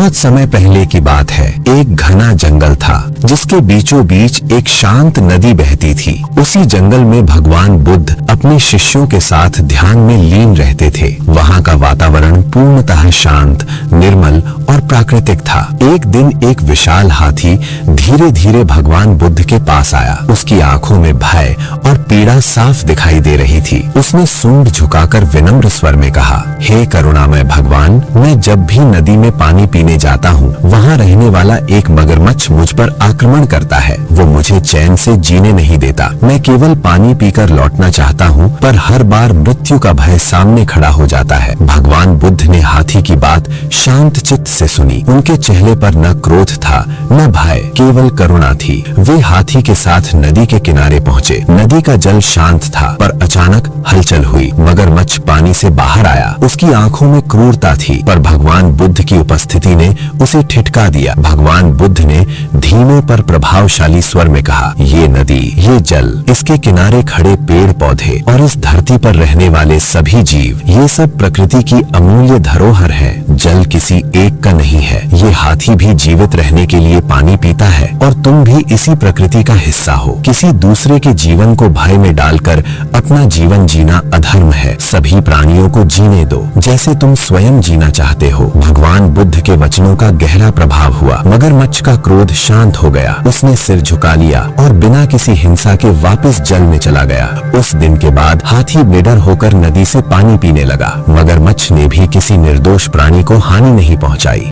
बहुत समय पहले की बात है। एक घना जंगल था जिसके बीचों बीच एक शांत नदी बहती थी। उसी जंगल में भगवान बुद्ध अपने शिष्यों के साथ ध्यान में लीन रहते थे। वहाँ का वातावरण पूर्णतः शांत, निर्मल और प्राकृतिक था। एक दिन एक विशाल हाथी धीरे धीरे भगवान बुद्ध के पास आया। उसकी आंखों में भय और पीड़ा साफ दिखाई दे रही थी। उसने सूंड झुकाकर विनम्र स्वर में कहा, हे करुणामय भगवान, मैं जब भी नदी में पानी पीने जाता हूँ, वहाँ रहने वाला एक मगरमच्छ मुझ पर आक्रमण करता है। वो मुझे चैन से जीने नहीं देता। मैं केवल पानी पीकर लौटना चाहता हूँ, पर हर बार मृत्यु का भय सामने खड़ा हो जाता है। भगवान बुद्ध ने हाथी की बात शांत चित्त से सुनी। उनके चेहरे पर न क्रोध था न भय, केवल करुणा थी। वे हाथी के साथ नदी के किनारे पहुँचे। नदी का जल शांत था, पर अचानक हलचल हुई। मगरमच्छ पानी से बाहर आया। उसकी आंखों में क्रूरता थी, पर भगवान बुद्ध की उपस्थिति ने उसे ठिठका दिया। भगवान बुद्ध ने धीमे पर प्रभावशाली स्वर में कहा, ये नदी, ये जल, इसके किनारे खड़े पेड़ पौधे और इस धरती पर रहने वाले सभी जीव, ये सब प्रकृति की अमूल्य धरोहर है। जल किसी एक का नहीं है। ये हाथी भी जीवित रहने के लिए पानी पीता है और तुम भी इसी प्रकृति का हिस्सा हो। किसी दूसरे के जीवन को भय में डालकर अपना जीवन जीना अधर्म है। सभी प्राणियों को जीने दो जैसे तुम स्वयं जीना चाहते हो। भगवान बुद्ध के वचनों का गहरा प्रभाव हुआ। मगरमच्छ का क्रोध शांत हो गया। उसने सिर झुका लिया और बिना किसी हिंसा के वापस जल में चला गया। उस दिन के बाद हाथी निडर होकर नदी से पानी पीने लगा। मगरमच्छ ने भी किसी निर्दोष प्राणी को हानि नहीं पहुंचाई।